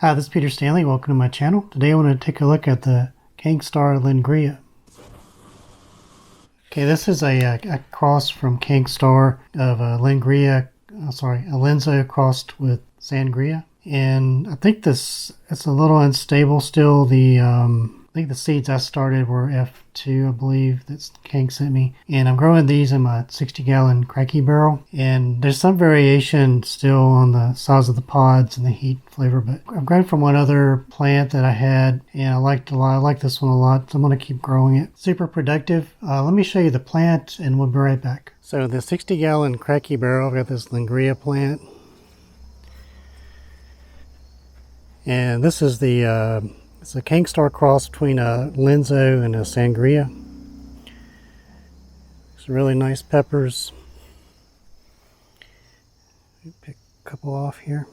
Hi, this is Peter Stanley. Welcome to my channel. Today I want to take a look at the KS Lingria. Okay, this is a cross from KS of Lingria, a Lenzo crossed with Sangria. And I think it's a little unstable still. I think the seeds I started were F2, I believe, that Kank sent me. And I'm growing these in my 60-gallon Kratky barrel. And there's some variation still on the size of the pods and the heat flavor, but I'm growing from one other plant that I had, and I liked a lot. I like this one a lot, so I'm going to keep growing it. Super productive. Let me show you the plant, and we'll be right back. So the 60-gallon Kratky barrel, I've got this Lingria plant. And this is it's a KS cross between a Lenzo and a Sangria. Some really nice peppers. Pick a couple off here.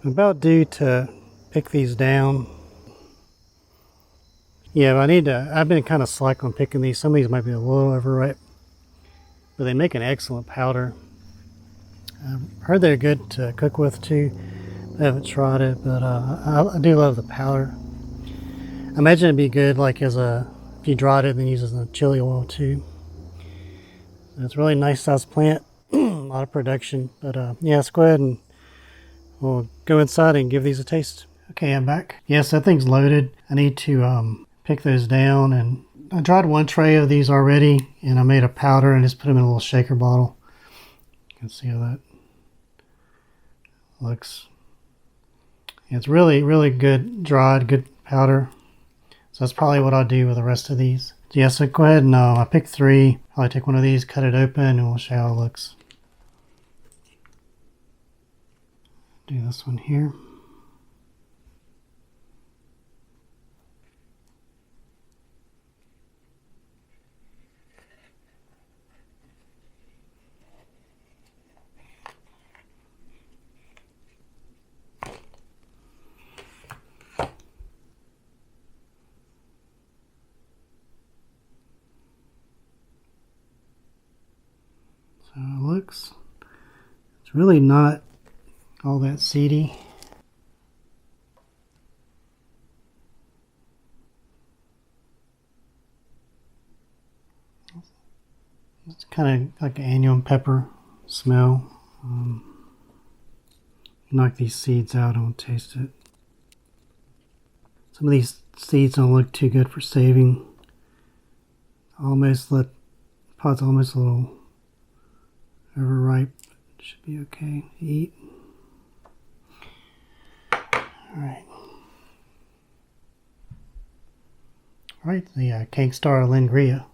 I'm about due to pick these down. Yeah, but I've been kind of slack on picking these. Some of these might be a little overripe, but they make an excellent powder. I've heard they're good to cook with too. I haven't tried it, but I do love the powder. I imagine it'd be good like if you dried it, then use it as a chili oil too. It's a really nice sized plant, a lot of production. But yeah, let's go ahead and we'll go inside and give these a taste. Okay, I'm back. Yes, that thing's loaded. I need to pick those down, and I dried one tray of these already, and I made a powder and just put them in a little shaker bottle. You can see how that looks. It's really, really good dried, good powder. So that's probably what I'll do with the rest of these. So yeah, so go ahead and I picked 3. I'll take one of these, cut it open, and we'll show how it looks. Do this one here. So it looks, it's really not all that seedy. It's kind of like an onion pepper smell. Knock these seeds out, I won't taste it. Some of these seeds don't look too good for saving. Pod's almost a little overripe. Should be okay to eat. Alright. Alright, the KS Lingria.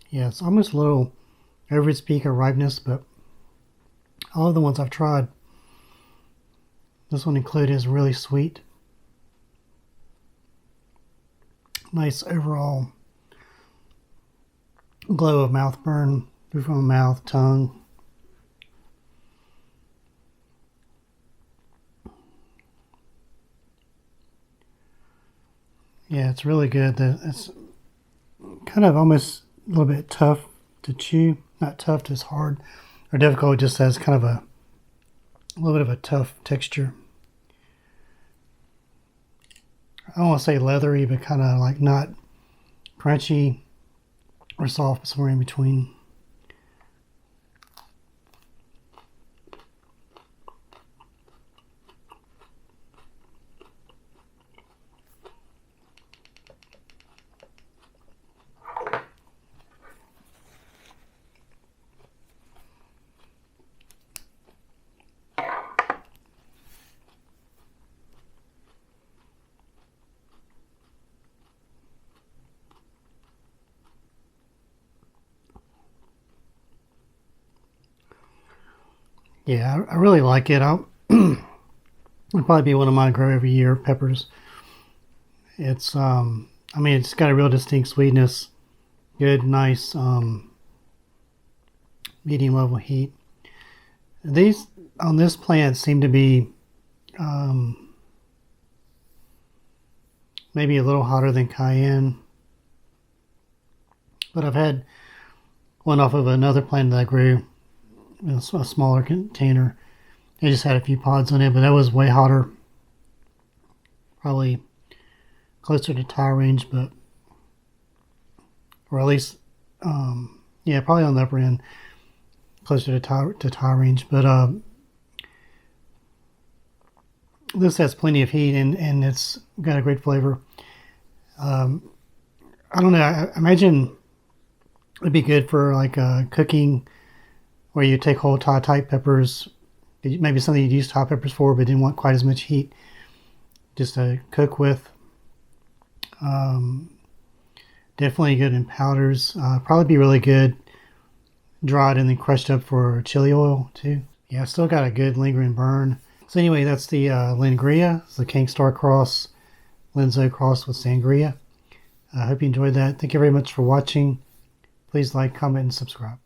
Yeah, it's almost a little over its peak of ripeness, but all of the ones I've tried, this one included, is really sweet. Nice overall glow of mouth burn through from the mouth, tongue. Yeah, it's really good. It's kind of almost a little bit tough to chew. Not tough, just hard or difficult. It just has kind of a little bit of a tough texture. I don't want to say leathery, but kind of like not crunchy or soft, but somewhere in between. Yeah, I really like it. It'll probably be one of my grow every year peppers. It's I mean, it's got a real distinct sweetness, good, nice medium level heat. These on this plant seemed to be maybe a little hotter than cayenne. But I've had one off of another plant that I grew in a smaller container. I just had a few pods on it, but that was way hotter. Probably closer to tire range, but or at least yeah, probably on the upper end, closer to tire range. But this has plenty of heat and it's got a great flavor. I don't know. I imagine it'd be good for like cooking, where you take whole Thai type peppers, maybe something you'd use Thai peppers for, but didn't want quite as much heat, just to cook with. Definitely good in powders. Probably be really good dried and then crushed up for chili oil too. Yeah, still got a good lingering burn. So anyway, that's the Lingria. It's the King Star cross, Linzo cross with Sangria. I hope you enjoyed that. Thank you very much for watching. Please like, comment, and subscribe.